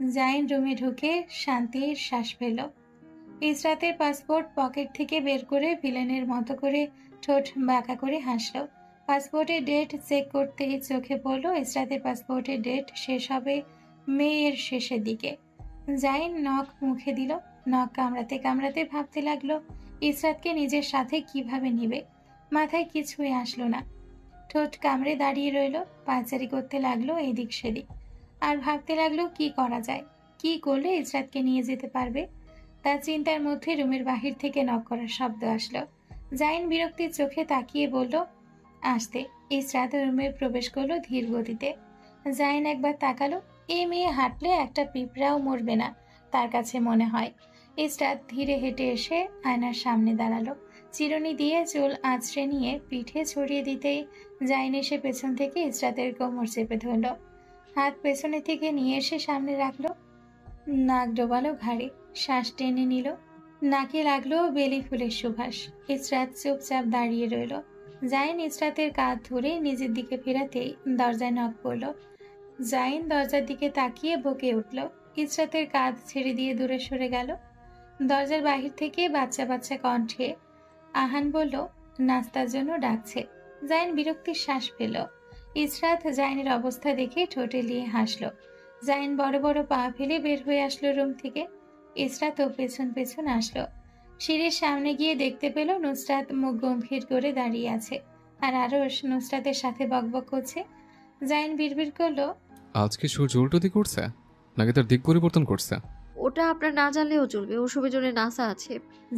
জাইন রুমে ঢুকে শান্তির শ্বাস ফেল। ইসরাতের পাসপোর্ট পকেট থেকে বের করে ভিলেনের মতো করে ঠোঁট বাঁকা করে হাসল। পাসপোর্টের ডেট চেক করতেই চোখে পড়ল ইসরাতের পাসপোর্টের ডেট শেষ হবে মেয়ের শেষের দিকে। জাইন নখ মুখে দিল। নখ কামড়াতে কামড়াতে ভাবতে লাগলো ইসরাতকে নিজের সাথে কিভাবে নিবে। মাথায় কিছুই আসলো না। ঠোঁট কামড়ে দাঁড়িয়ে রইল। পায়চারি করতে লাগলো এদিক সেদিক। আর ভাবতে লাগলো কি করা যায়, কি করলে ইসরাতকে নিয়ে যেতে পারবে। তার চিন্তার মধ্যে রুমের বাহির থেকে নক করার শব্দ আসলো। জাইন বিরক্তির চোখে তাকিয়ে বলল, আসতে। ইসরাত রুমে প্রবেশ করলো ধীর গতিতে। জাইন একবার তাকালো। এই মেয়ে হাঁটলে একটা পিঁপড়াও মরবে না তার কাছে মনে হয়। ইসরাত ধীরে হেঁটে এসে আয়নার সামনে দাঁড়ালো। চিরুনি দিয়ে চুল আঁচড়ে নিয়ে পিঠে ছড়িয়ে দিতেই জাইন এসে পেছন থেকে ইসরাতের কোমর চেপে ধরল। হাত পেছনে থেকে নিয়ে এসে সামনে রাখলো। নাক ডোবালো ঘাড়ে, শ্বাস টেনে নিল। নাকে লাগলো বেলি ফুলের সুবাস। ইসরাত চুপচাপ দাঁড়িয়ে রইল। জাইন ইসরাতের কাঁধ ধরে নিজের দিকে ফেরাতেই দরজায় নক পড়ল। জাইন দরজার দিকে তাকিয়ে বকে উঠল। ইসরাতের কাঁধ ছেড়ে দিয়ে দূরে সরে গেল। দরজার বাহির থেকে বাচ্চা বাচ্চা কণ্ঠে আহান বলল, নাস্তার জন্য ডাকছে। জাইন বিরক্তির শ্বাস ফেল। ইসরাত জাইনের অবস্থা দেখে ঠোঁটে লিয়ে হাসল। জাইন বড় বড় পা ফেলে বের হয়ে আসলো রুম থেকে। ইসরাতও পেছন পেছন আসলো। সিঁড়ির সামনে গিয়ে দেখতে পেল নুসরাত মুখ গম্ভীর করে দাঁড়িয়ে আছে, আর আরশ নুসরাতের সাথে বকবক করছে। জাইন বিড়বিড় করলো, আজকে সূর্য উল্টো দিক করছে নাকি তার দিক পরিবর্তন করছে? ওটা আপনার না জানলেও চলবে, ওসবের জন্য নাসা আছে।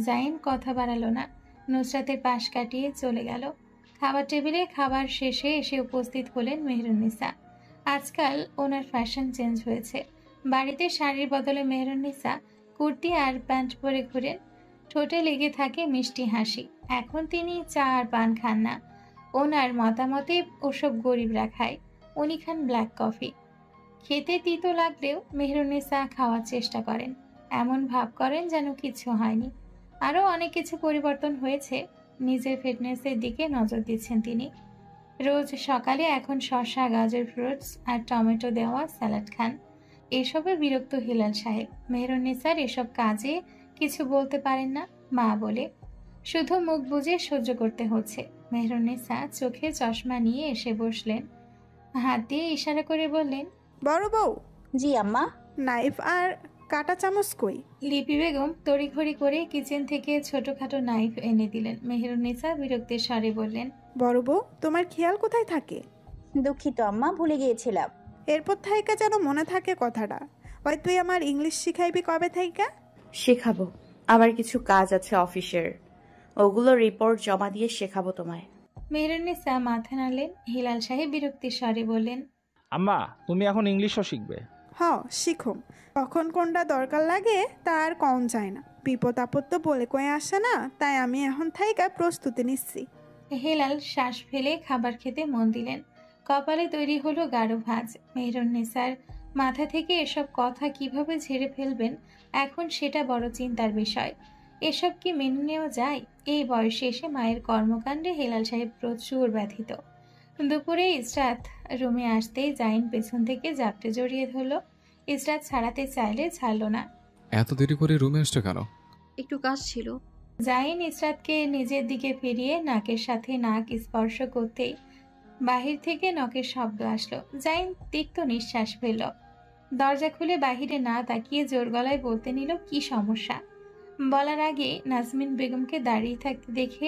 জাইন কথা বাড়ালো না, নুসরাতের পাশ কাটিয়ে চলে গেল। খাবার টেবিলে খাবার শেষে এসে উপস্থিত হলেন মেহেরুন্নিসা। আজকাল ওনার ফ্যাশন চেঞ্জ হয়েছে। বাড়িতে শাড়ির বদলে মেহেরুন্নিসা কুর্তি আর প্যান্ট পরে ঘুরেন। ঠোঁটে লেগে থাকে মিষ্টি হাসি। এখন তিনি চা আর পান খান না। ওনার মতামতে ওসব গরিবরা খায়, উনি খান ব্ল্যাক কফি। খেতে তিতো লাগলেও মেহেরুন্নিসা খাওয়ার চেষ্টা করেন, এমন ভাব করেন যেন কিছু হয়নি। আরও অনেক কিছু পরিবর্তন হয়েছে। নিজের ফিটনেসের দিকে নজর দিচ্ছেন তিনি। রোজ সকালে এখন শসা, গাজর, ফ্রুটস আর টমেটো দেওয়া স্যালাড খান। এসবে বিরক্ত হিলাল সাহেব। মেহেরুন্নিসার এসব কাজে কিছু বলতে পারেন না, মা বলে। শুধু মুখ বুজে সহ্য করতে হচ্ছে। মেহেরুন্নিসা চোখে চশমা নিয়ে এসে বসলেন। হাত দিয়ে ইশারা করে বললেন, বড় বউ। জি আম্মা। নাইফ আর কাঁটা চামচ কই? লিপি বেগম তড়িঘড়ি করে কিচেন থেকে ছোটখাটো নাইফ এনে দিলেন। মেহেরুন্নিসা বিরক্তির স্বরে বললেন, বড় বউ, তোমার খেয়াল কোথায় থাকে? দুঃখিত আম্মা, ভুলে গিয়েছিলাম। এরপর থাইকা যেন মনে থাকে কথাটা। ওই তুই আমার ইংলিশ শিখাইবি কবে থাইকা? শেখাবো, আবার কিছু কাজ আছে অফিসের, ওগুলো রিপোর্ট জমা দিয়ে শেখাবো তোমায়। মেহেরুন্নিসা মাথা নাড়লেন। হিলাল সাহেব বিরক্তির স্বরে বললেন, আম্মা, তুমি এখন ইংলিশও শিখবে? হ, শিখুম। কখন কোনটা দরকার লাগে তা আর কম যায় না। বিপদ আপদ তো বলে কয়ে আসে না, তাই আমি এখন থাইকা প্রস্তুতি নিচ্ছি। হেলাল শ্বাস ফেলে খাবার খেতে মন দিলেন। কপালে তৈরি হলো গাঢ় ভাঁজ। মেহেরুন্নিসার মাথা থেকে এসব কথা কিভাবে ঝেড়ে ফেলবেন এখন সেটা বড় চিন্তার বিষয়। এসব কি মেনে নেওয়া যায়? এই বয়সে এসে মায়ের কর্মকাণ্ডে হেলাল সাহেব প্রচুর ব্যথিত। দুপুরে ইসরাত রুমে আসতেই জাইন পেছন থেকে জাপটে জড়িয়ে ধরল। ইসরাত ছাড়াতে চাইলে ছাড়ল না। এত দেরি করে রুমে আসছো কেন? একটু কাজ ছিল। জাইন ইসরাতকে নিজের দিকে ফিরিয়ে নাকের সাথে নাক স্পর্শ করতেই বাহির থেকে নখের শব্দ আসলো। জাইন তিক্ত নিঃশ্বাস ফেলল। দরজা খুলে বাহিরে না তাকিয়ে জোর গলায় বলতে নিল কি সমস্যা। বলার আগে নাজমিন বেগমকে দাঁড়িয়ে থাকতে দেখে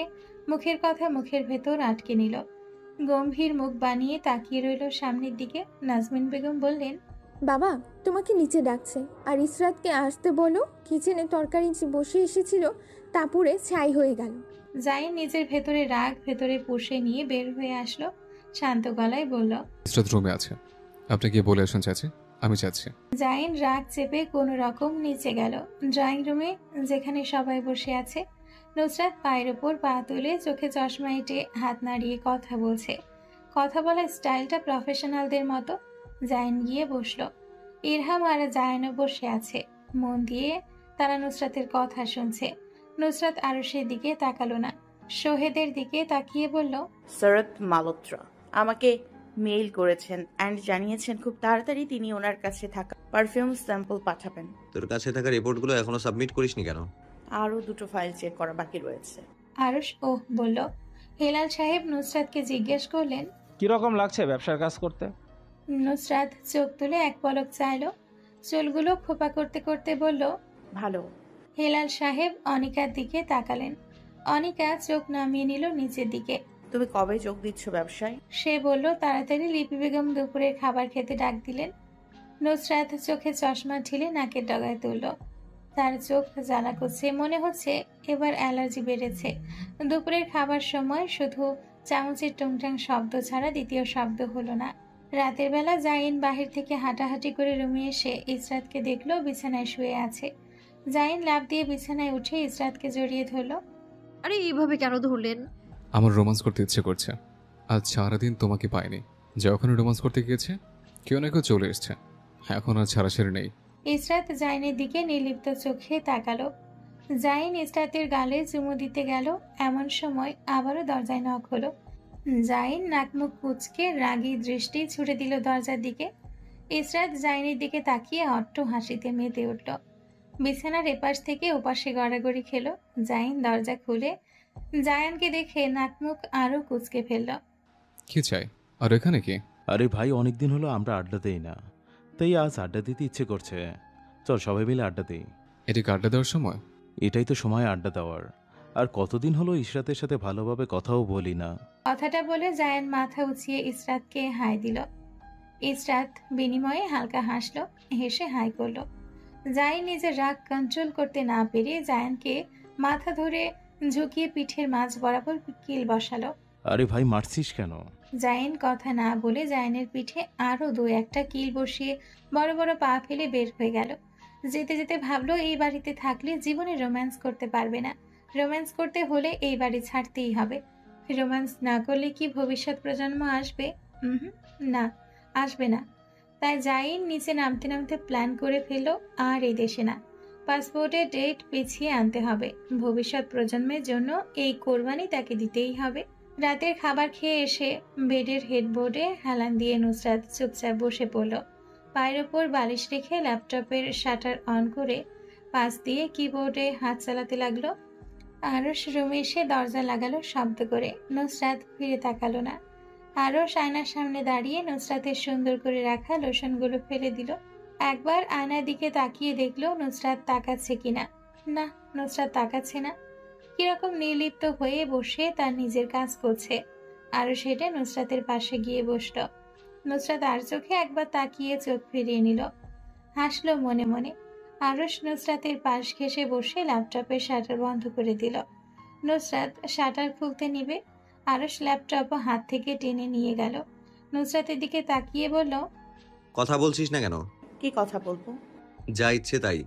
মুখের কথা মুখের ভেতর আটকে নিল। গম্ভীর মুখ বানিয়ে তাকিয়ে রইল সামনের দিকে। নাজমিন বেগম বললেন, বাবা, তোমাকে নিচে ডাকছে, আর ইসরাতকে আসতে বলো। কিচেনে তরকারি বসে এসেছিল, তা পুড়ে ছাই হয়ে গেল। জাইন নিজের ভেতরে রাগ ভেতরে পুষে নিয়ে বের হয়ে আসলো। শান্ত গলায় বলল, ইসরাত রুমে আছে, আপনি গিয়ে বলে আসুন চাচি, আমি যাচ্ছি। জাইন রাগ চেপে কোনো রকম নিচে গেল। ড্রয়িং রুমে যেখানে সবাই বসে আছে, নুসরাত পায়ের ওপর পা তুলে চোখে চশমা এঁটে হাত নাড়িয়ে কথা বলছে। কথা বলার স্টাইলটা প্রফেশনালদের মতো। জাইন গিয়ে বসলো। ইরহাম আর জায়নও বসে আছে, মন দিয়ে তারা নুসরাতের কথা শুনছে। নুসরাত আরশের দিকে তাকালো না, শোহেদের দিকে তাকিয়ে বলল, শরৎ মালহোত্রা, আমাকে মেইল করেছেন অ্যান্ড জানিয়েছেন খুব তাড়াতাড়ি তিনি ওনার কাছে থাকা পারফিউম স্যাম্পল পাঠাবেন। তোর কাছে থাকা রিপোর্টগুলো এখনো সাবমিট করিসনি কেন? আরও 2টো ফাইল চেক করা বাকি রয়েছে। আরশ ওহ বলল। হেলাল সাহেব নুসরাতকে জিজ্ঞেস করলেন, কিরকম লাগছে ব্যবসার কাজ করতে? নুসরাত চোখ তুলে এক পলক চাইল, চুলগুলো খোপা করতে করতে বলল, ভালো। হেলাল সাহেব অনিকার দিকে তাকালেন। অনিকা চোখ নামিয়ে নিল নিচের দিকে। তুমি কবে যোগ দিচ্ছ ব্যবসায়? সে বলল, তাড়াতাড়ি। লিপি বেগম দুপুরের খাবার খেতে ডাক দিলেন। নুসরাত চোখে চশমা ঢেলে নাকের ডগায় তুলল। তার চোখ জ্বালা করছে, মনে হচ্ছে এবার অ্যালার্জি বেড়েছে। দুপুরের খাবার সময় শুধু চামচের টুংটাং শব্দ ছাড়া দ্বিতীয় শব্দ হলো না। রাতের বেলা জাইন বাহির থেকে হাঁটাহাঁটি করে রুমে এসে ইসরাতকে দেখলো বিছানায় শুয়ে আছে। জাইন লাফ দিয়ে বিছানায় উঠে ইসরাতকে জড়িয়ে ধরল। আরে এইভাবে কেন ধরলেন? আমার রোমান্স করতে ইচ্ছে করছে। আজ সারাদিন তোমাকে পাইনি। যখন রোমান্স করতে গিয়েছে কেউ না কেউ চলে এসছে। এখন আর ছাড়াছাড়ি নেই। ইসরাত জাইনের দিকে নির্লিপ্ত চোখে তাকালো। জাইন ইসরাতের গালে চুমু দিতে গেল, এমন সময় আবারও দরজায় নক হলো। জাইন নাকমুখ কুঁচকে রাগী দৃষ্টি ছুড়ে দিল দরজার দিকে। ইসরাত জাইনের দিকে তাকিয়ে অট্ট হাসিতে মেতে উঠল। বিছানার এপাশ থেকে ওপাশে গড়াগড়ি খেলো। জাইন দরজা খুলে জায়ানকে দেখে নাকমুখ আরো কুঁচকে ফেলল। কি চাই? আর এখানে কি? আরে ভাই, অনেকদিন হলো আমরা আড্ডা দেই না, তাই আজ আড্ডা দিতে ইচ্ছে করছে। চল সবাই মিলে আড্ডা দিই। এটিকে আড্ডা দেওয়ার সময়? এটাই তো সময় আড্ডা দেওয়ার। আর কতদিন হলো ইশরাতের সাথে ভালোভাবে কথাও বলি না। কথাটা বলে জায়ান মাথা উঁচিয়ে ইসরাতকে হাই দিল। ইসরাত বিনিময়ে হালকা হাসলো, হেসে হাই করলো। জাইন নিজের রাগ কন্ট্রোল করতে না পেরে জায়ানকে মাথা ধরে ঝুঁকিয়ে পিঠের মাঝ বরাবর কিল বসালো। আরে ভাই, মারছিস কেন? জাইন কথা না বলে জাইনের পিঠে আরো 2-1টা কিল বসিয়ে বড় বড় পা ফেলে বের হয়ে গেল। যেতে যেতে ভাবলো এই বাড়িতে থাকলে জীবনে রোম্যান্স করতে পারবে না। রোম্যান্স করতে হলে এই বাড়ি ছাড়তেই হবে। রোম্যান্স না করলে কি ভবিষ্যৎ প্রজন্ম আসবে? না, আসবে না। তাই জাইন নিচে নামতে নামতে প্ল্যান করে ফেললো, আর এই দেশে না। পাসপোর্টের ডেট পিছিয়ে আনতে হবে। ভবিষ্যৎ প্রজন্মের জন্য এই কোরবানি তাকে দিতেই হবে। রাতের খাবার খেয়ে এসে বেডের হেডবোর্ডে হেলান দিয়ে নুসরাত চুপচাপ বসে পড়ল। পায়ের ওপর বালিশ রেখে ল্যাপটপের শাটার অন করে পাশ দিয়ে কিবোর্ডে হাত চালাতে লাগলো। আরশ রুমে এসে দরজা লাগালো শব্দ করে। নুসরাত ফিরে তাকালো না। আরশ আয়নার সামনে দাঁড়িয়ে নুসরাতের সুন্দর করে রাখা লোশনগুলো ফেলে দিল। একবার আয়নার দিকে তাকিয়ে দেখলো নুসরাত তাকাচ্ছে কিনা। না, নুসরাত তাকাচ্ছে না। কিরকম নির্লিপ্ত হয়ে বসে তার নিজের কাজ করছে। আরও সেটা নুসরাতের পাশে গিয়ে বসল। নুসরাত আর চোখে একবার তাকিয়ে চোখ ফিরিয়ে নিল, হাসলো মনে মনে। আরশ নুসরাতের পাশ ঘেঁষে বসে ল্যাপটপের শাটার বন্ধ করে দিল। নুসরাত শাটার খুলতে নিবে, আরশ ল্যাপটপ হাত থেকে টেনে নিয়ে গেল। নুসরাতের দিকে তাকিয়ে বলল, কথা বলছিস না কেন? কি কথা বলবো? যা ইচ্ছে তাই।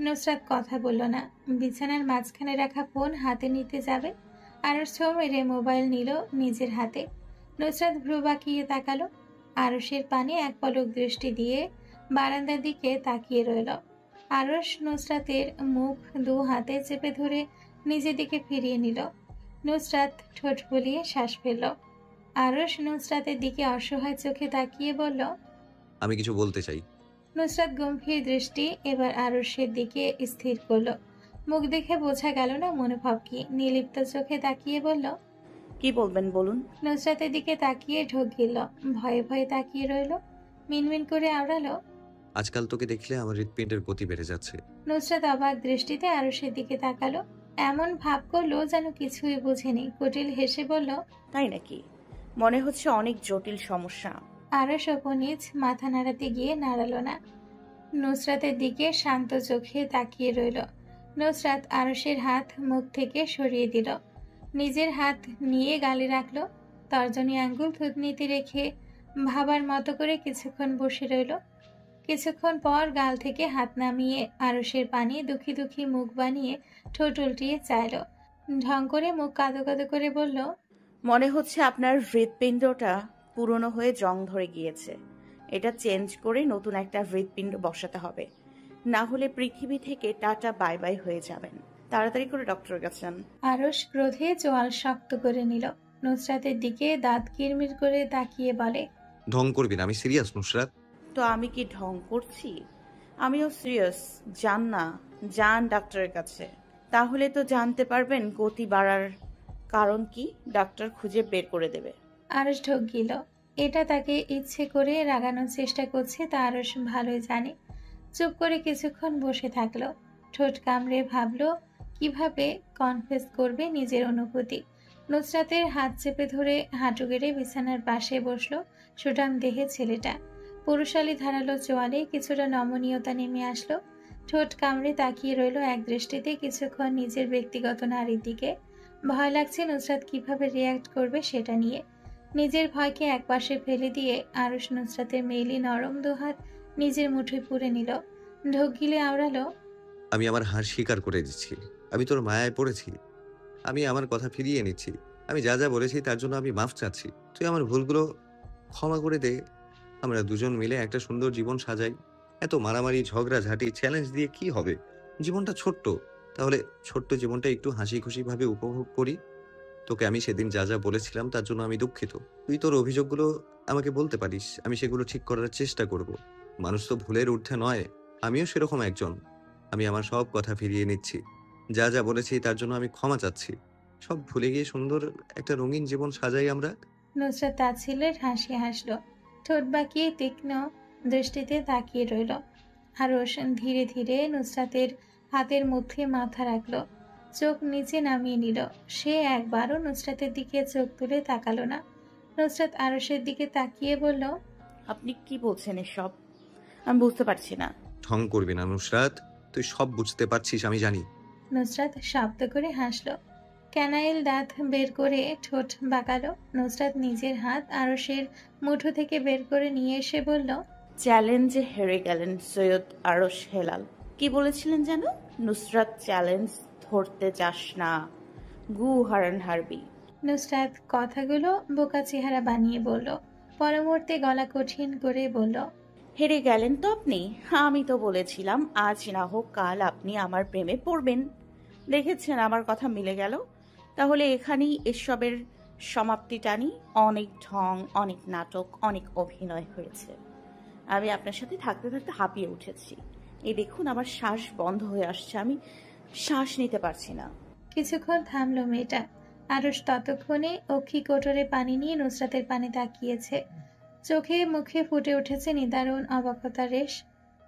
নুসরাত কথা বলল না। বিছানার মাঝখানে রাখা ফোন হাতে নিতে যাবে, আরশ ছো মেরে মোবাইল নিল নিজের হাতে। নুসরাত ভ্রু বাঁকিয়ে তাকালো। আরশের পানে এক পলক দৃষ্টি দিয়ে বারান্দার দিকে তাকিয়ে রইল। আরশ নুসরাতের মুখ 2 হাতে চেপে ধরে নিজের দিকে ফিরিয়ে নিল। নুসরাত ঠোঁট ফুলিয়ে শ্বাস ফেলল। আরশ নুসরাতের দিকে অসহায় চোখে তাকিয়ে বলল, আমি কিছু বলতে চাই। নুসরাত গম্ভীর দৃষ্টি এবার আরশের দিকে স্থির করলো। মুখ দেখে বোঝা গেল না মনোভাব কি। নির্লিপ্ত চোখে তাকিয়ে বলল, কি বলবেন বলুন। নুসরাতের দিকে তাকিয়ে ঢোক গিলল। ভয়ে ভয়ে তাকিয়ে রইল। মিনমিন করে আওড়ালো, আজকাল তোকে দেখলে আমার হৃৎপিণ্ডের গতি বেড়ে যাচ্ছে। নুসরাত অবাক দৃষ্টিতে আরশের দিকে তাকালো। এমন ভাব করলো যেন কিছুই বুঝেনি। কুটিল হেসে বলল, তাই নাকি? মনে হচ্ছে অনেক জটিল সমস্যা। আরশ নিজ মাথা নাড়াতে গিয়ে নাড়ালো না। নুসরাতের দিকে শান্ত চোখে তাকিয়ে রইল। নুসরাত আরশের হাত মুখ থেকে সরিয়ে দিল। নিজের হাত নিয়ে গালে রাখলো। তর্জনী আঙ্গুল থুতনিতে রেখে ভাবার মতো করে কিছুক্ষণ বসে রইল। কিছুক্ষণ পর গাল থেকে হাত নামিয়ে আরশের পানি দুঃখী দুঃখী মুখ বানিয়ে ঠোঁট উল্টিয়ে চাইল। ঢং করে মুখ কাদো কাদো করে বলল, মনে হচ্ছে আপনার হৃৎপিণ্ডটা পুরনো হয়ে জং ধরে গিয়েছে। এটা চেঞ্জ করে নতুন একটা হৃৎপিণ্ড বসাতে হবে, না হলে পৃথিবী থেকে টাটা বাই বাই হয়ে যাবেন। তাড়াতাড়ি করে ডক্টরের কাছে যান। আরশ ক্রোধে চোয়াল শক্ত করে নিল। নুসরাতের দিকে দাঁত কিরমির করে তাকিয়ে বলে, ঢং করবি না, আমি সিরিয়াস নুসরাত। তো আমি কি ঢং করছি? আমিও সিরিয়াস। যান না, যান ডাক্তারের কাছে। তাহলে তো জানতে পারবেন গতি বাড়ার কারণ কি, ডাক্তার খুঁজে বের করে দেবে। আরস ঢোক গিল। এটা তাকে ইচ্ছে করে রাগানোর চেষ্টা করছে তা আরস ভালোই জানে। চুপ করে কিছুক্ষণ বসে থাকলো। ঠোঁট কামড়ে ভাবলো কিভাবে কনফেস করবে নিজের অনুভূতি। নুসরাতের হাত চেপে ধরে হাঁটু গেড়ে বিছানার পাশে বসলো সুঠাম দেহে ছেলেটা। পুরুষালী ধারালো চোয়ালে কিছুটা নমনীয়তা নেমে আসলো। ঠোঁট কামড়ে তাকিয়ে রইল এক দৃষ্টিতে কিছুক্ষণ নিজের ব্যক্তিগত নারীর দিকে। ভয় লাগছে নুসরাত কিভাবে রিয়্যাক্ট করবে সেটা নিয়ে। নিজের ভয়কে একপাশে ফেলে দিয়ে আরুষ নুসরাতের মেইলি নরম দুহাত নিজের মুঠোয় পুরে নিল। ঢোক গিলে আওড়ালো, আমি আমার হার স্বীকার করে দিচ্ছি, আমি তোর মায়ায় পড়েছি। আমি আমার কথা ফিরিয়ে নিচ্ছি। আমি যা যা বলেছি তার জন্য আমি মাফ চাচ্ছি। তুই আমার ভুলগুলো ক্ষমা করে দে। আমরা দুজন মিলে একটা সুন্দর জীবন সাজাই। এত মারামারি, ঝগড়া ঝাঁটি, চ্যালেঞ্জ দিয়ে কি হবে? জীবনটা ছোট্ট, তাহলে ছোট্ট জীবনটা একটু হাসি খুশি ভাবে উপভোগ করি। তোকে আমি সেদিন যা যা বলেছিলাম তার জন্য আমি দুঃখিত। তুই তোর অভিযোগগুলো আমাকে বলতে পারিস, আমি সেগুলো ঠিক করার চেষ্টা করব। মানুষ তো ভুলের ঊর্ধ্বে নয়, আমিও সেরকম একজন। আমি আমার সব কথা ফিরিয়ে নিচ্ছি। যা যা বলেছি তার জন্য আমি ক্ষমা চাচ্ছি। সব ভুলে গিয়ে সুন্দর একটা রঙিন জীবন সাজাই আমরা। নুসরাত তাচ্ছিল্যের হাসি হাসল। ঠোঁট বাঁকিয়ে তীক্ষ্ণ দৃষ্টিতে তাকিয়ে রইল। আরশ ধীরে ধীরে নুসরাতের হাতের মধ্যে মাথা রাখল, চোখ নিচে নামিয়ে নিল। সে একবারও নুসরাতের দিকে চোখ তুলে তাকালো না। নুসরাত আরশের দিকে তাকিয়ে বলল, আপনি কি বলছেন এসব? আমি বুঝতে পারছি না। ঢং করবি না নুসরাত, তুই সব বুঝতে পারছিস আমি জানি। নুসরাত শব্দ করে হাসল। ক্যানাইল দাঁত বের করে ঠোঁট বাঁকালো। নুসরাত নিজের হাত আরশের মুঠো থেকে বের করে নিয়ে এসে বলল, চ্যালেঞ্জে হেরে গেলেন সৈয়দ আরশ হেলাল। কি বলেছিলেন যেন? নুসরাত চ্যালেঞ্জ ধরতে চাস না, গু হারান হারবি। নুসরাত কথাগুলো বোকা চেহারা বানিয়ে বলল। পরমুহূর্তে গলা কঠিন করে বলল, হেরে গেলেন তো আপনি। আমি তো বলেছিলাম আজ না হোক কাল আপনি আমার প্রেমে পড়বেন। দেখেছেন আমার কথা মিলে গেল। তাহলে এখানেই এসবের সমাপ্তি টানি। অনেক ঢং, অনেক নাটক, অনেক অভিনয় হয়েছে। আমি আপনার সাথে থাকতে থাকতে হাঁপিয়ে উঠেছি। এই দেখুন আমার শ্বাস বন্ধ হয়ে আসছে, আমি শ্বাস নিতে পারছি না। কিছুক্ষণ থামলো মেয়েটা। আরশ ততক্ষণে অক্ষি কোটরে পানি নিয়ে নুসরাতের পানে তাকিয়েছে। চোখে মুখে ফুটে উঠেছে নিদারুণ অবাকতার রেশ।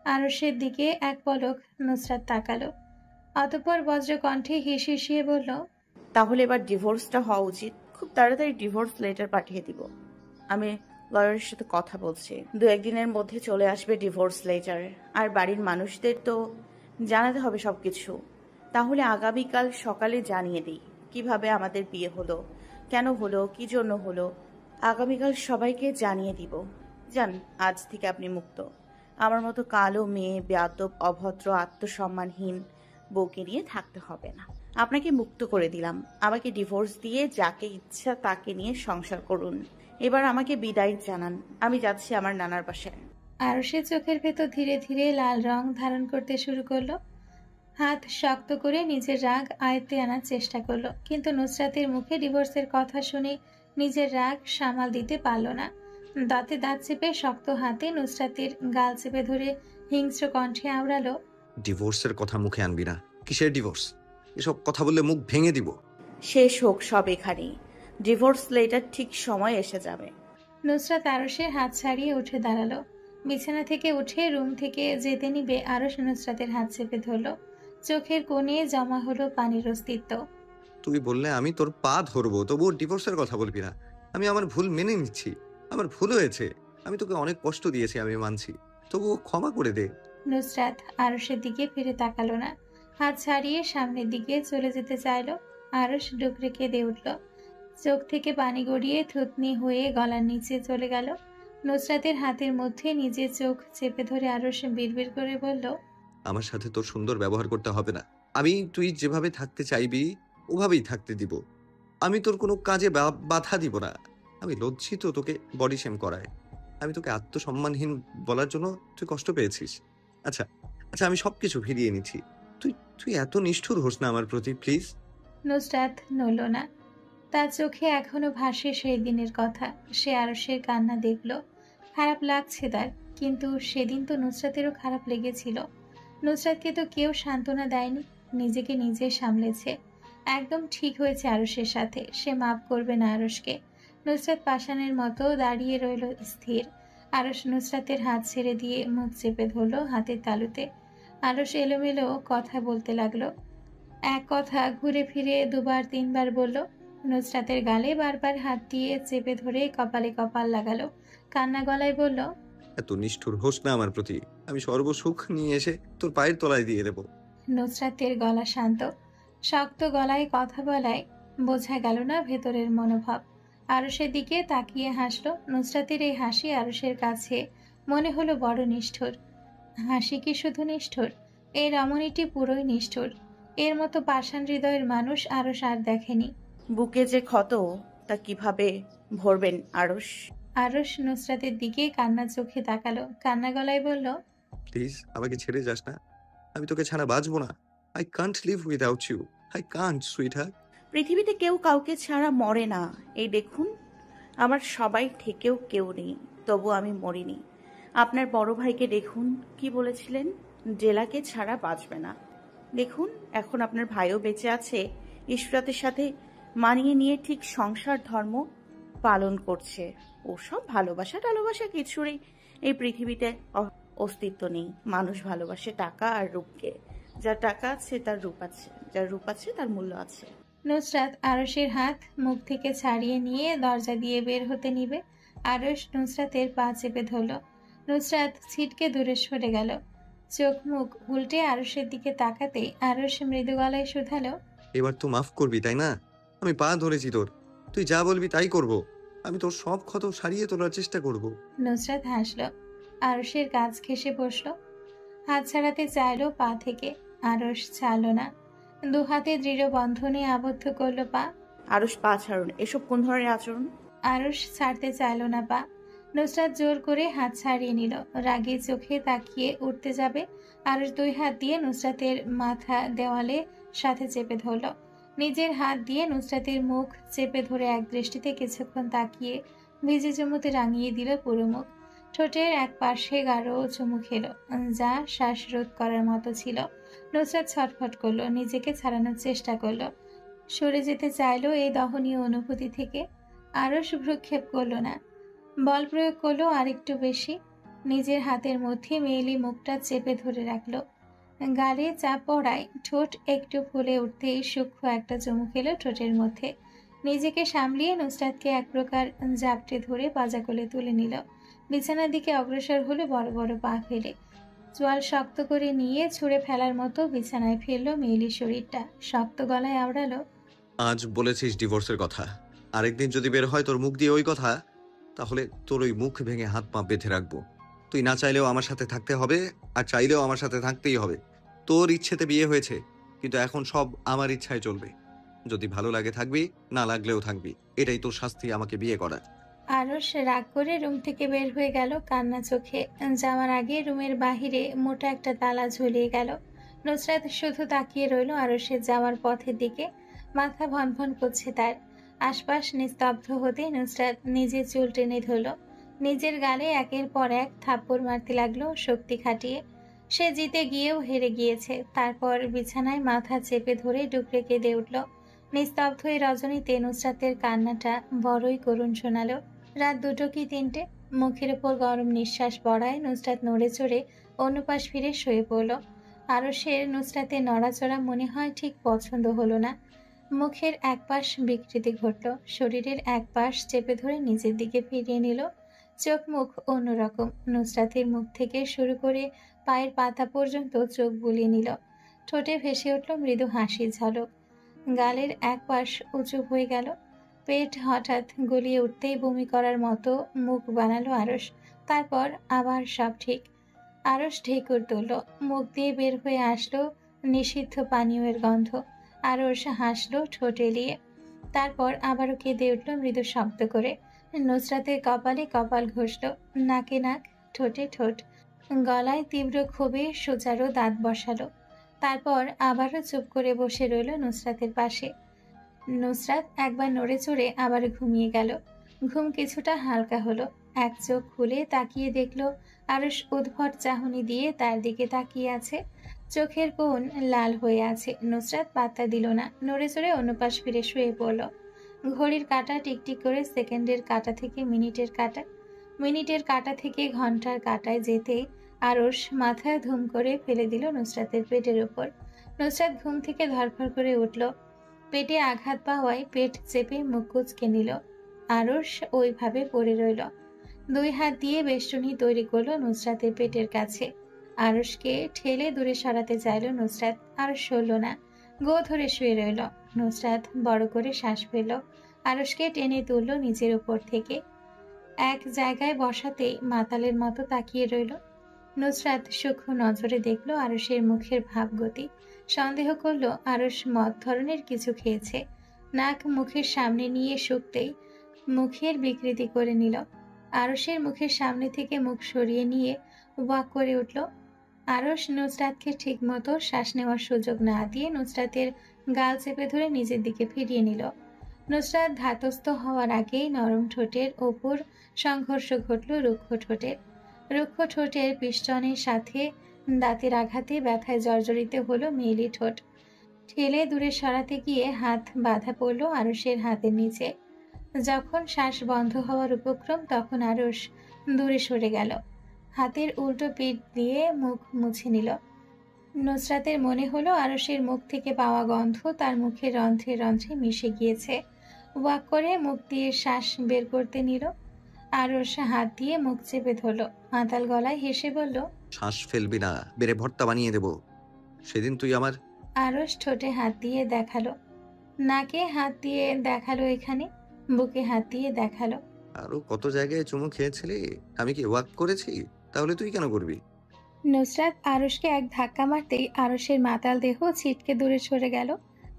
আরশের দিকে এক পলক নুসরাত তাকালো, অতঃপর বজ্র কণ্ঠে হিসিয়ে বলল, তাহলে এবার ডিভোর্সটা হওয়া উচিত। খুব তাড়াতাড়ি ডিভোর্স লেটার পাঠিয়ে দিব। আমি লয়ারের সাথে কথা বলছি, 2-1 দিনের মধ্যে চলে আসবে ডিভোর্স লেটার। আর বাড়ির মানুষদের তো জানাতে হবে সবকিছু। তাহলে আগামীকাল সকালে জানিয়ে দিই কিভাবে আমাদের বিয়ে হলো, কেন হলো, কি জন্য হলো। আগামীকাল সবাইকে জানিয়ে দিব। জান, আজ থেকে আপনি মুক্ত। আমার মতো কালো মেয়ে, বেয়াদব, অভদ্র, আত্মসম্মানহীন বউকে নিয়ে থাকতে হবে না। আপনাকে মুক্ত করে দিলাম। আমাকে ডিভোর্স দিয়ে যাকে ইচ্ছা তাকে নিয়ে সংসার করুন। এবার আমাকে বিদায় জানান। আমি যাচ্ছি আমার নানার বাসায়। আরশের চোখের ভেতর ধীরে ধীরে লাল রং ধারণ করতে শুরু করলো। হাত শক্ত করে নিজের রাগ আয়ত্তে আনার চেষ্টা করলো, কিন্তু নুসরাতের মুখে ডিভোর্সের কথা শুনে নিজের রাগ সামাল দিতে পারল না। দাঁতে দাঁত চেপে শক্ত হাতে নুসরাতের গাল চেপে ধরে হিংস্র কণ্ঠে আওড়ালো, ডিভোর্সের কথা মুখে আনবি না। কিসের ডিভোর্স? এসব কথা বললে মুখ ভেঙে দিব। শেষ হোক সব এখানেই। ডিভোর্স লেটার ঠিক সময় এসে যাবে। নুসরাত আরশের হাত ছাড়িয়ে উঠে দাঁড়ালো। বিছানা থেকে উঠে রুম থেকে যেতে নিবে আরশ নুসরাতের হাত চেপে ধরলো। চোখের কোণে জমা হলো পানির অস্তিত্ব। তুই বললে আমি তোর পা ধরবো, তবুও ডিভোর্সের কথা বলবি না। আমি আমার ভুল মেনে নিচ্ছি, আমার ভুল হয়েছে। আমি তোকে অনেক কষ্ট দিয়েছি, আমি মানছি, তবুও ক্ষমা করে দে। নুসরাত আরশের দিকে ফিরে তাকালো না, হাত ছাড়িয়ে সামনের দিকে চলে যেতে চাইলো। আরশ ডুকরে কেঁদে উঠল। চোখ থেকে পানি গড়িয়ে থুতনি হয়ে গলার নিচে চলে গেল। নুসরাতের হাতের মধ্যে নিজের চোখ চেপে ধরে আরশ বিড়বিড় করে বলল, আমার সাথে তোর সুন্দর ব্যবহার করতে হবে না। আমি তুই যেভাবে থাকতে চাইবি ওভাবেই থাকতে দিব। আমি তোর কোনো কাজে বাধা দিব না। আমি লজ্জিত তোকে বডি শেম করায়। আমি তোকে আত্মসম্মানহীন বলার জন্য তুই কষ্ট পেয়েছিস। আচ্ছা আচ্ছা, আমি সবকিছু ফিরিয়ে নিচ্ছি। তুই তুই এত নিষ্ঠুর হোস না আমার প্রতি, প্লিজ। নুসরাত নড়ল না। তার চোখে এখনো ভাসে সেই দিনের কথা। সে আরশের কান্না দেখল। খারাপ লাগছে তার, কিন্তু সেদিন তো নুসরাতেরও খারাপ লেগেছিল। নুসরাতকে তো কেউ সান্ত্বনা দেয়নি, নিজেকে নিজে সামলেছে। একদম ঠিক হয়েছে আরুষের সাথে, সে মাফ করবে না আরুষকে। নুসরাত পাষাণের মতো দাঁড়িয়ে রইল স্থির। আরুষ নুসরাতের হাত ছেড়ে দিয়ে মুখ চেপে ধরল হাতের তালুতে। আরুষ এলোমেলো কথা বলতে লাগলো, এক কথা ঘুরে ফিরে দুবার তিনবার বলল। নুসরাতের গালে বারবার হাত দিয়ে চেপে ধরে কপালে কপাল লাগালো, কান্না গলায় বলল, এত নিষ্ঠুর হোস না আমার প্রতি। আমি সর্বসুখ নিয়ে এসে তোর পায়ের তলায় দিয়ে দেবো। নুসরাতের গলা শান্ত, শক্ত গলায় কথা বলায় বোঝা গেল না ভেতরের মনোভাব। আরুষের দিকে তাকিয়ে হাসলো। নুসরাতের এই হাসি আরুষের কাছে মনে হলো বড় নিষ্ঠুর। হাসি কি শুধু নিষ্ঠুর? এই রমণীটি পুরোই নিষ্ঠুর। এর মতো পাষাণ হৃদয়ের মানুষ আরুষ আর দেখেনি। বুকে যে ক্ষত তা কিভাবে ভরবেন আরশ? আরুষ নুসরাতের দিকে কান্না চোখে তাকালো, কান্না গলায় বলল, প্লিজ আমাকে ছেড়ে যাস না। আমি তোকে ছাড়া বাঁচবো না। I can't live without you. I can't, sweetheart. পৃথিবীতে কেউ কাউকে ছাড়া মরে না। এই দেখুন, আমার সবাই থেকেও কেউ নেই, তবু আমি মরিনি। আপনার বড় ভাইকে দেখুন, কি বলেছিলেন? জেলাকে ছাড়া বাঁচবে না। দেখুন, এখন আপনার ভাইও বেঁচে আছে, ইশরাতের সাথে মানিয়ে নিয়ে ঠিক সংসার ধর্ম পালন করছে। ওসব ভালোবাসা টালোবাসা কিছুরই এই পৃথিবীতে অস্তিত্ব নেই। মানুষ ভালোবাসে টাকা আর রূপকে। যার টাকা আছে তার রূপ আছে, যার রূপ আছে তার মূল্য আছে। নুসরাত আরুষের হাত মুখ থেকে ছাড়িয়ে নিয়ে দরজা দিয়ে বের হতে নিবে। আরুষ নুসরাতের পা চেপে ধরল। নুসরাত ছিটকে দূরে সরে গেল। চোখ মুখ উল্টে আরুষের দিকে তাকাতেই আরুষ মৃদু গলায় শুধালো, এবার তো মাফ করবি তাই না? আমি পা ধরেছি তোর, তুই যা বলবি তাই করব। আমি তোর সব ক্ষত সারিয়ে তোলার চেষ্টা করব। নুসরাত হাসল। আরুষের কাজ ঘেঁষে বসল, হাত ছাড়াতে চাইল পা থেকে। আরুষ ছাড়ল না, দু হাতে দৃঢ় বন্ধনে আবদ্ধ করলো পা। আরশ, পা ছাড়ুন। এসব কোন ধরনের আচরণ? আরুষ ছাড়তে চাইল না পা। নুসরাত জোর করে হাত ছাড়িয়ে নিল। রাগে চোখে তাকিয়ে উঠতে যাবে, আরুষ দুই হাত দিয়ে নুসরাতের মাথা দেওয়ালে সাথে চেপে ধরল। নিজের হাত দিয়ে নুসরাতের মুখ চেপে ধরে এক দৃষ্টিতে কিছুক্ষণ তাকিয়ে ভিজে চুমুতে রাঙিয়ে দিল পুরো মুখ। ঠোঁটের এক পাশে গাঢ় চুমু খেলো, যা শ্বাসরোধ করার মতো ছিল। নুসরাত ছটফট করলো, নিজেকে ছাড়ানোর চেষ্টা করলো, সরে যেতে চাইলো এই দহনীয় অনুভূতি থেকে। আরুষ ভ্রুক্ষেপ করলো না, বল প্রয়োগ করলো আরেকটু বেশি। নিজের হাতের মধ্যে মেয়েলি মুখটা চেপে ধরে রাখলো। গালে চাপ পড়ায় ঠোঁট একটু ফুলে উঠতেই সূক্ষ্ম একটা চুমু খেলো ঠোঁটের মধ্যে। নিজেকে সামলিয়ে নুসরাতকে এক প্রকার জাপটে ধরে পাজা কোলে তুলে নিল। বিছানার দিকে অগ্রসর হলো বড় বড় পা ফেলে। চোয়াল শক্ত করে নিয়ে ছুঁড়ে ফেলার মতো বিছানায় ফেললো মেয়েলি শরীরটা। শক্ত গলায় আওড়ালো, আজ বলেছিস ডিভোর্সের কথা, আরেকদিন যদি বের হয় তোর মুখ দিয়ে ওই কথা, তাহলে তোর ওই মুখ ভেঙে হাত পা বেঁধে রাখবো। তুই না চাইলেও আমার সাথে থাকতে হবে, আর চাইলেও আমার সাথে থাকতেই হবে। তোর ইচ্ছেতে বিয়ে হয়েছে, কিন্তু এখন সব আমার ইচ্ছায় চলবে। যদি ভালো লাগে থাকবি, না লাগলেও থাকবি। এটাই তোর শাস্তি আমাকে বিয়ে করা। আরুষ রাগ করে রুম থেকে বের হয়ে গেল কান্না চোখে। যাওয়ার আগে রুমের বাহিরে মোটা একটা তালা ঝুলিয়ে গেল। নুসরাত শুধু তাকিয়ে রইল আরুষের যাওয়ার পথের দিকে। মাথা ভনভন করছে তার। আশপাশ নিস্তব্ধ হতে নুসরাত নিজের চুল টেনে ধরল। নিজের গালে একের পর এক থাপ্পড় মারতে লাগলো শক্তি খাটিয়ে। সে জিতে গিয়েও হেরে গিয়েছে। তারপর বিছানায় মাথা চেপে ধরে ডুকরে কেঁদে উঠল। নিস্তব্ধ এই রজনীতে নুসরাতের কান্নাটা বড়ই করুণ শোনালো। রাত 2টো কি 3টে। মুখের ওপর গরম নিঃশ্বাস পড়ায় নুসরাত নড়ে চড়ে অন্য পাশ ফিরে শুয়ে পড়ল। আরুষের নুসরাতের নড়াচড়া মনে হয় ঠিক পছন্দ হলো না। মুখের এক পাশ বিকৃতি ঘটল, শরীরের এক পাশ চেপে ধরে নিজের দিকে ফিরিয়ে নিল। চোখ মুখ অন্যরকম। নুসরাতের মুখ থেকে শুরু করে পায়ের পাতা পর্যন্ত চোখ বুলিয়ে নিল। ঠোঁটে ভেসে উঠল মৃদু হাসির ঝলক। গালের এক পাশ উঁচু হয়ে গেল। পেট হঠাৎ গলিয়ে উঠতেই বমি করার মতো মুখ বানালো আরুষ। তারপর আবার সব ঠিক। আরুষ ঢেকুর তুলল, মুখ দিয়ে বের হয়ে আসলো নিষিদ্ধ পানীয়ের গন্ধ। আরুষ হাসলো ঠোঁট এলিয়ে। তারপর আবারও কেঁদে উঠল মৃদু শব্দ করে। নুসরাতের কপালে কপাল ঘষল, নাকে নাক, ঠোঁটে ঠোঁট। গলায় তীব্র ক্ষোভে সুচারো দাঁত বসালো। তারপর আবারও চুপ করে বসে রইল নুসরাতের পাশে। নুসরাত একবার নড়ে চড়ে আবার ঘুমিয়ে গেল। ঘুম কিছুটা হালকা হলো। এক চোখ খুলে তাকিয়ে দেখলো আরশ উদ্ভট চাহনি দিয়ে তার দিকে তাকিয়ে আছে। চোখের কোণ লাল হয়ে আছে। নুসরাত পাত্তা দিল না, নড়ে চড়ে অন্য পাশ ফিরে শুয়ে পড়ল। ঘড়ির কাঁটা টিকটিক করে সেকেন্ডের কাঁটা থেকে মিনিটের কাঁটা, মিনিটের কাঁটা থেকে ঘন্টার কাঁটায় যেতে আরশ মাথা ধুম করে ফেলে দিল নুসরাতের পেটের উপর। নুসরাত ঘুম থেকে ধরফর করে উঠল। পেটে আঘাত পাওয়ায় পেট চেপে মুখ কুঁচকে নিল। আরশ ওইভাবে পড়ে রইল। দুই হাত দিয়ে বেষ্টনী তৈরি করলো নুসরাতের পেটের কাছে। আরশকে ঠেলে দূরে সরাতে চাইল নুসরাত, আর সরল না, গো ধরে শুয়ে রইল। নুসরাত বড় করে শ্বাস ফেলল, আরশকে টেনে তুলল নিজের উপর থেকে। এক জায়গায় বসাতেই মাতালের মতো তাকিয়ে রইল। নুসরাত সূক্ষ্ম নজরে দেখল আরশের মুখের ভাবগতি। সন্দেহ করল আরশ মদ ধরনের কিছু খেয়েছে। নাক মুখের সামনে নিয়ে শুকতেই মুখের বিকৃতি করে নিল। আরশের মুখের সামনে থেকে মুখ সরিয়ে নিয়ে ওয়াক করে উঠল। আরশ নুসরাতকে ঠিক মতো শ্বাস নেওয়ার সুযোগ না দিয়ে নুসরাতের গাল চেপে ধরে নিজের দিকে ফিরিয়ে নিল। নুসরাত ধাতস্থ হওয়ার আগেই নরম ঠোঁটের ওপর সংঘর্ষ ঘটল রুক্ষ ঠোঁটের। রুক্ষ ঠোঁটের পিষ্টনের সাথে দাঁতের আঘাতে ব্যথায় জর্জরিত হলো মেয়েলি ঠোঁট। ঠেলে দূরে সরাতে গিয়ে হাত বাঁধা পড়ল আরশের হাতের নিচে। যখন শ্বাস বন্ধ হওয়ার উপক্রম তখন আরশ দূরে সরে গেল। হাতের উল্টো পিঠ দিয়ে মুখ মুছে নিল। নুসরাতের মনে হলো আরশের মুখ থেকে পাওয়া গন্ধ তার মুখের রন্ধ্রে রন্ধ্রে মিশে গিয়েছে। ওয়াক করে মুখ দিয়ে শ্বাস বের করতে নিল। আরশ হাত দিয়ে মুখ চেপে ধরল। মাতাল গলায় হেসে বলল, শ্বাস ফেলবি না, বেড়ে ভর্তা বানিয়ে দেব। সেদিন তুই আমার। আরশ ঠোঁটে হাত দিয়ে দেখালো, নাকে হাত দিয়ে দেখালো, এখানে বুকে হাত দিয়ে দেখালো। আরো কত জায়গায় চুমু খেয়েছিলি, আমি কি ওয়াক করেছি? তাহলে তুই কেন করবি? নুসরাত আরশকে এক ধাক্কা মারতেই আরশের মাতাল দেহ ছিটকে দূরে সরে গেল।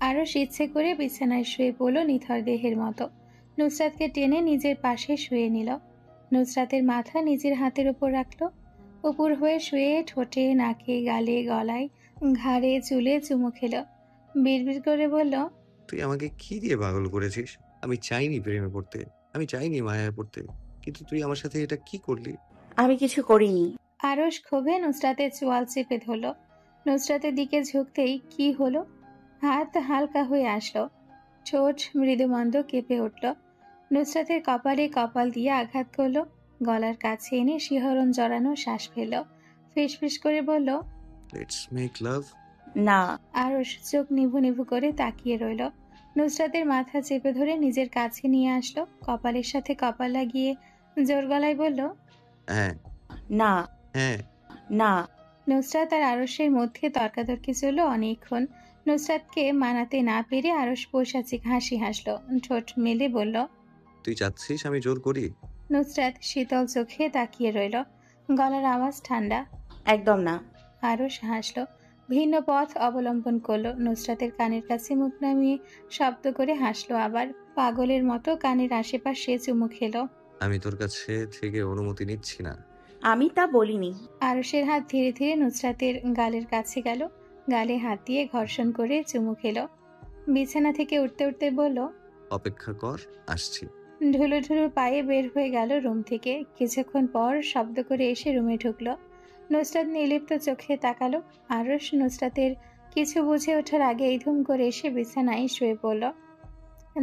আরশ ইচ্ছে করে বিছানায় শুয়ে পড়ল নিথর দেহের মতো। নুসরাতকে টেনে নিজের পাশে শুয়ে নিল। নুসরাতের মাথা নিজের হাতের উপর রাখল। উপর হয়ে শুয়ে ঠোঁটে, নাকে, গালে, গলায়, ঘাড়ে, চুলে চুমু খেল। বিড়বিড় করে বলল, তুই আমাকে কি দিয়ে পাগল করেছিস? আমি চাইনি প্রেমে পড়তে, আমি চাইনি মায়ায় পড়তে, কিন্তু তুই আমার সাথে এটা কি করলি? আমি কিছু করিনি। আরশ ক্ষোভে নুসরাতের চোয়াল চেপে ধরল। নুসরাতের দিকে ঝুঁকতেই কি হলো, হাত হালকা হয়ে আসলো। ঠোঁট মৃদুমন্দ কেঁপে উঠল। নুসরাতের কপালে কপাল দিয়ে আঘাত করলো। গলার কাছে এনে শিহরণ জড়ানো শ্বাস ফেলল। ফিসফিস করে বলল, লেটস মেক লাভ। না। আরশ চোখ নিভু নিভু করে তাকিয়ে রইল। নুসরাতের মাথা চেপে ধরে নিজের কাছে নিয়ে আসলো। কপালের সাথে কপাল লাগিয়ে জোর গলায় বলল, হ্যাঁ। না। হ্যাঁ। না। নুসরাত আর আরশের মধ্যে তর্কাতর্কি চলল অনেকক্ষণ। নুসরাতকে মানাতে না পেরে আরশ পৈশাচিক হাসি হাসলো। ঠোঁট মেলে বলল, তুই চাচ্ছিস আমি জোর করি? নুসরাত শীতল চোখে তাকিয়ে রইল। গলার আওয়াজ ঠান্ডা। একদম না। আরশ হাসলো। ভিন্ন পথ অবলম্বন করলো। নুসরাতের কানের কাছে মুখ নামিয়ে শব্দ করে হাসলো আবার। পাগলের মতো কানের আশেপাশে চুমু খেলো। আমি তোর কাছে থেকে অনুমতি নিচ্ছি না। আমি তা বলিনি। আরশের হাত ধীরে ধীরে নুসরাতের গালের কাছে গেল। গালে হাত দিয়ে ঘর্ষণ করে চুমু খেলো। বিছানা থেকে উঠতে উঠতে বলল, অপেক্ষা কর, আসছি। ঢুলু ঢুলু পায়ে বের হয়ে গেল রুম থেকে। কিছুক্ষণ পর শব্দ করে এসে রুমে ঢুকলো। নুসরাত নির্লিপ্ত চোখে তাকালো। আরশ নুসরাতের কিছু বুঝে ওঠার আগেই ধুম করে এসে বিছানায় শুয়ে পড়ল।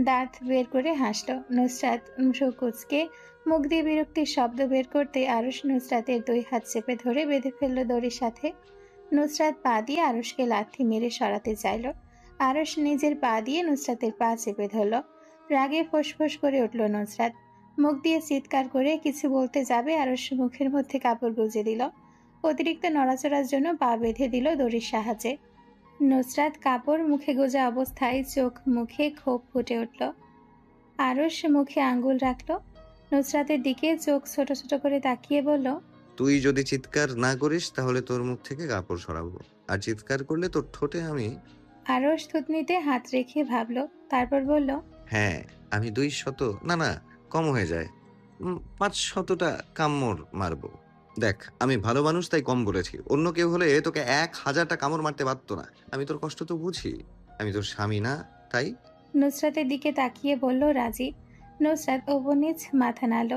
দাঁত বের করে হাসল। নুসরাত ভ্রু কুঁচকে মুখ দিয়ে বিরক্তির শব্দ বের করতে আরশ নুসরাতের দুই হাত চেপে ধরে বেঁধে ফেলল দড়ির সাথে। নুসরাত পা দিয়ে আরশকে লাথি মেরে সরাতে চাইল। আরশ নিজের পা দিয়ে নুসরাতের পা চেপে ধরল। রাগে ফোঁস করে উঠল নুসরাত। মুখ দিয়ে চিৎকার করে কিছু বলতে যাবে, আরশ মুখের মধ্যে কাপড় গুজে দিল। অতিরিক্ত নড়াচড়ার জন্য পা বেঁধে দিল দড়ির সাহায্যে। নুসরাত কাপড় মুখে গোজা অবস্থায় চোখ মুখে ক্ষোভ ফুটে উঠল। আরশ মুখে আঙ্গুল রাখল। নুসরাতের দিকে চোখ ছোট ছোট করে তাকিয়ে বলল, তুই যদি চিৎকার না করিস তাহলে তোর মুখ থেকে কাপড় সরাবো, আর চিৎকার করলে তোর ঠোঁটে আমি। আরশ থুতনিতে হাত রেখে ভাবল, তারপর বলল, হ্যাঁ, আমি 200, না কম হয়ে যায়, 500টা কামড় মারবো। দেখ, আমি ভালো মানুষ তাই কম বলেছি, অন্য কেউ হলে তোকে 1000টা কামড় মারতে পারতো না। আমি তোর কষ্ট তো বুঝি, আমি তোর স্বামী না তাই। নুসরাতের দিকে তাকিয়ে বলল রাজি। নুসরাত ওপর নিচ মাথা নাড়ল।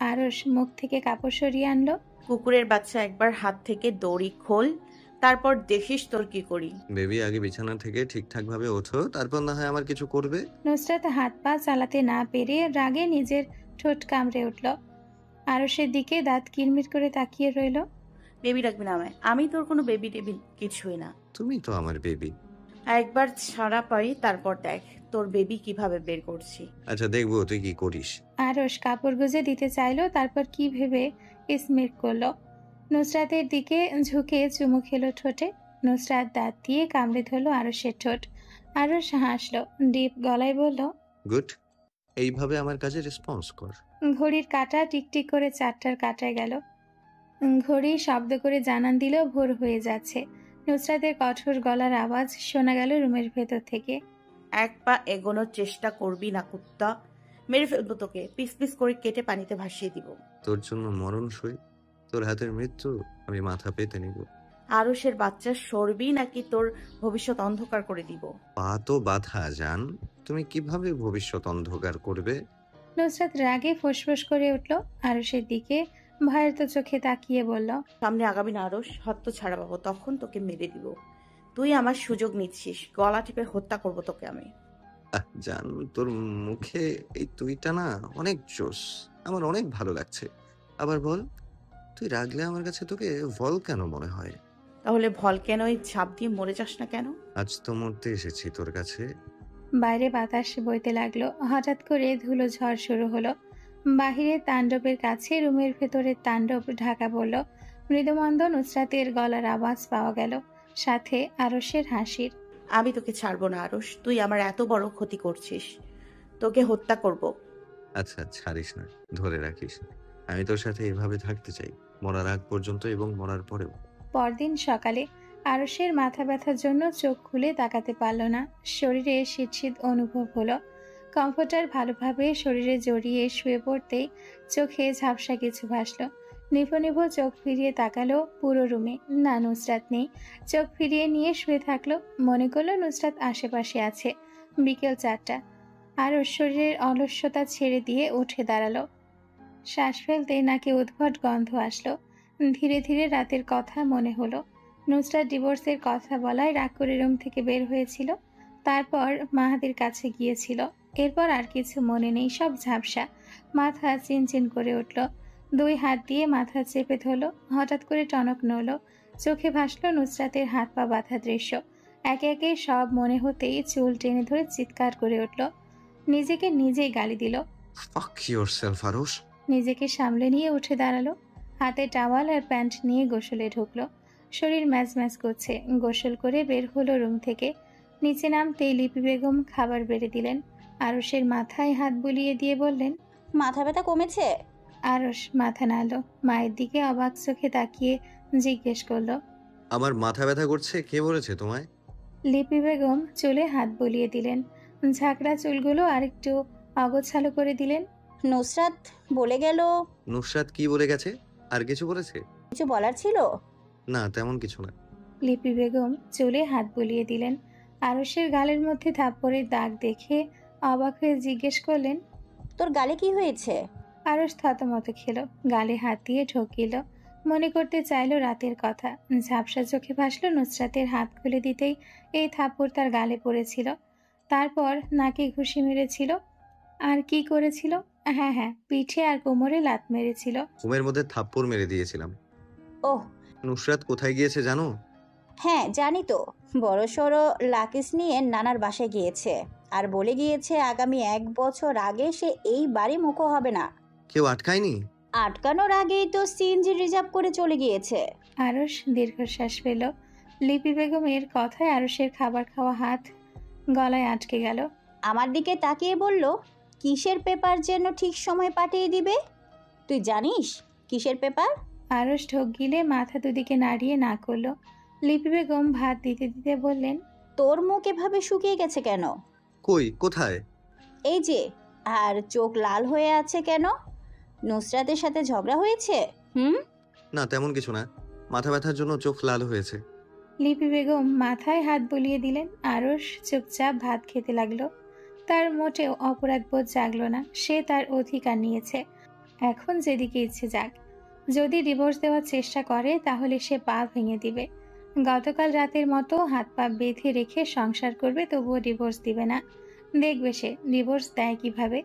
আরস মুখ থেকে কাপড় সরিয়ে আনলো। কুকুরের বাচ্চা, একবার হাত থেকে দড়ি খোল, তারপর দেখিস তোর কি করি। বেবি, আগে বিছানা থেকে ঠিকঠাক ভাবে ওঠো, তারপর না হয় আমার কিছু করবে। নুসরাত হাত পা চালাতে না পেরে রাগে নিজের ঠোঁট কামড়ে উঠল। আরসের দিকে দাঁত কিরমির করে তাকিয়ে রইল। বেবি রাখবি না আমায়, আমি তোর কোনো বেবি টেবি কিছুই না। তুমি তো আমার বেবি। একবার ছাড়া পাই, তারপর দেখ তোর বেবি কিভাবে বের করছি। আচ্ছা, দেখবো তুই কি করিস। আরস কাপড় গুজে দিতে চাইলো, তারপর কি ভেবে স্মিট করলো। নুসরাতের দিকে ঝুঁকে চুমু খেলো ঠোঁটে। নুসরাত দাঁত দিয়ে কামড়ে ধরলো আরসের ঠোঁট। আরস হাসলো, ডিপ গলায় বলল, গুড, এইভাবে আমার কাজে রেসপন্স কর। ঘড়ির কাঁটা টিকটিক করে 4টার কাঁটায় গেল। ঘড়ি শব্দ করে জানান দিল ভোর হয়ে যাচ্ছে। নুসরাতের কঠোর গলার আওয়াজ শোনা গেল রুমের ভেতর থেকে। এক পা এগোনোর চেষ্টা করবি না কুত্তা, মেরে ফেলবো তোকে, পিস পিস করে কেটে পানিতে ভাসিয়ে দিব। তোর জন্য মরণ সই, তোর হাতের মৃত্যু আমি মাথা পেতে নিব। আরসের বাচ্চা সরবি নাকি তোর ভবিষ্যৎ অন্ধকার করে দিব। পা তো বাধা জান, তুমি কিভাবে ভবিষ্যৎ অন্ধকার করবে? নুসরাত রাগে ফোঁসফোঁস করে উঠল। আরসের দিকে ভয়ার্ত চোখে তাকিয়ে বলল, সামনে আগামী না আরস, হত্য ছাড়া পাবো তখন তোকে মেরে দিব। তুই আমার সুযোগ নিচ্ছিস, গলা টিপে হত্যা করবো তোকে আমি। জান, তোর মুখে এই তুইটা না অনেক জোশ, আমার অনেক ভালো লাগছে। আবার বল, তুই রাগলে আমার কাছে তোকে ভল কেন মনে হয়? তাহলে ভল কেন ওই ঝাঁপ দিয়ে মরে যাস না কেন? আজ তো মরতে এসেছি তোর কাছে। বাইরে বাতাস বইতে লাগলো। হঠাৎ করে ধুলো ঝড় শুরু হলো। বাহিরে তাণ্ডবের কাছে রুমের ভেতরে তাণ্ডব ঢাকা পড়ল। মৃদুমন্দ নুসরাতের গলার আওয়াজ পাওয়া গেল, সাথে আরসের হাসির। আমি তোকে ছাড়বো না আরস, তুই আমার এত বড় ক্ষতি করছিস, তোকে হত্যা করব। আচ্ছা, ছাড়িস না, ধরে রাখিস। আমি তোর সাথে এভাবে থাকতে চাই, মরার আগ পর্যন্ত এবং মরার পরেও। পরদিন সকালে আরসের মাথা ব্যথার জন্য চোখ খুলে তাকাতে পারল না। শরীরে শীত অনুভব হলো। কমফোর্টার ভালোভাবে শরীরে জড়িয়ে শুয়ে পড়তেই চোখে ঝাপসা কিছু ভাসলো। নিভো নিভো চোখ ফিরিয়ে তাকালো পুরো রুমে, না নুসরাত নেই। চোখ ফিরিয়ে নিয়ে শুয়ে থাকলো। মনে করলো নুসরাত আশেপাশে আছে। বিকেল 4টা। আরস শরীরের অলস্যতা ছেড়ে দিয়ে উঠে দাঁড়ালো। শ্বাস ফেলতে নাকে উদ্ভট গন্ধ আসলো। ধীরে ধীরে রাতের কথা মনে হলো। নুসরাত ডিভোর্সের কথা বলায় রাগ করে রুম থেকে বের হয়েছিল। তারপর মাহাদির কাছে গিয়েছিল। এরপর আর কিছু মনে নেই, সব ঝাপসা। মাথা চিনচিন করে উঠল। 2 হাত দিয়ে মাথা চেপে ধরল। হঠাৎ করে টনক নড়ল। চোখে ভাসল নুসরাতের হাত পা বাঁধা দৃশ্য। একে একে সব মনে হতেই চুল টেনে ধরে চিৎকার করে উঠল। নিজেকে নিজেই গালি দিল। ফাক ইয়োরসেলফ আরশ। নিজেকে সামলে নিয়ে উঠে দাঁড়ালো। হাতে টাওয়াল আর প্যান্ট নিয়ে গোসলে ঢুকলো। শরীর ম্যাজ ম্যাজ করছে। গোসল করে বের হলো রুম থেকে। নিচে নামতেই লিপি বেগম খাবার বেড়ে দিলেন। আরসের মাথায় হাত বুলিয়ে দিয়ে বললেন, মাথা ব্যথা কমেছে? আরস মাথা নাড়ল। মায়ের দিকে অবাক চোখে তাকিয়ে জিজ্ঞেস করলো, আমার মাথা ব্যথা করছে? কে বলেছে তোমায়? লিপি বেগম চুলে হাত বুলিয়ে দিলেন। ঝাঁকড়া চুলগুলো আরেকটু অগোছালো করে দিলেন। নুসরাত বলে গেল। নুসরাত কি বলে গেছে? আর কিছু বলেছে? কিছু বলার ছিল? না, তেমন কিছু না। লিপি বেগম চুলে হাত বুলিয়ে দিলেন। আরসের গালের মধ্যে থাপ্পড়ের দাগ দেখে অবাক হয়ে জিজ্ঞেস করলেন, তোর গালে কি হয়েছে? আরস থতমত খেল। গালে হাত দিয়ে ঠকিল। মনে করতে চাইল রাতের কথা। ঝাপসা চোখে ভাসল নুসরাতের হাত খুলে দিতেই এই থাপ্পড় তার গালে পড়েছিল। তারপর নাকে ঘুষি মেরেছিল। আর কি করেছিল? হ্যাঁ, পিঠে আর কোমরে লাত মেরেছিল। ঘুমের মধ্যে থাপ্পড় মেরে দিয়েছিলাম। ওহ, নুসরাত কোথায় গিয়েছে জানো? হ্যাঁ জানি তো। বড় সড়ো লাকিস নিয়ে নানার বাসায় গিয়েছে আর বলে গিয়েছে আগামী 1 বছর আগে সে এই বাড়ি মুখো হবে না। কেউ আটকায়নি? আটকানোর আগেই তো সিএনজি রিজার্ভ করে চলে গিয়েছে। আরস দীর্ঘশ্বাস ফেল। লিপি বেগমের কথায় আরসের খাবার খাওয়া হাত গলায় আটকে গেল। আমার দিকে তাকিয়ে বলল, কিসের পেপার যেন ঠিক সময় পাঠিয়ে দিবে? তুই জানিস কিসের পেপার? আরস ঢোক গিলে মাথা দুদিকে নাড়িয়ে না করলো। লিপি বেগম ভাত দিতে দিতে বললেন, তোর মুখ এভাবে শুকিয়ে গেছে কেন? কই, কোথায়? এই যে। আর চোখ লাল হয়ে আছে কেন? নুসরাতের সাথে ঝগড়া হয়েছে? না, তেমন কিছু না। মাথা ব্যথার জন্য চোখ লাল হয়েছে। লিপি বেগম মাথায় হাত বুলিয়ে দিলেন। আরস চুপচাপ ভাত খেতে লাগলো। তার মোটেও অপরাধবোধ জাগলো না। সে তার অধিকার নিয়েছে। এখন যেদিকে ইচ্ছে যাক। যদি ডিভোর্স দেওয়ার চেষ্টা করে তাহলে সে পা ভেঙে দিবে। গতকাল রাতের মতো হাত পা বেঁধে রেখে সংসার করবে, তবুও ডিভোর্স দিবে না। দেখবে সে ডিভোর্স দেয় কিভাবে।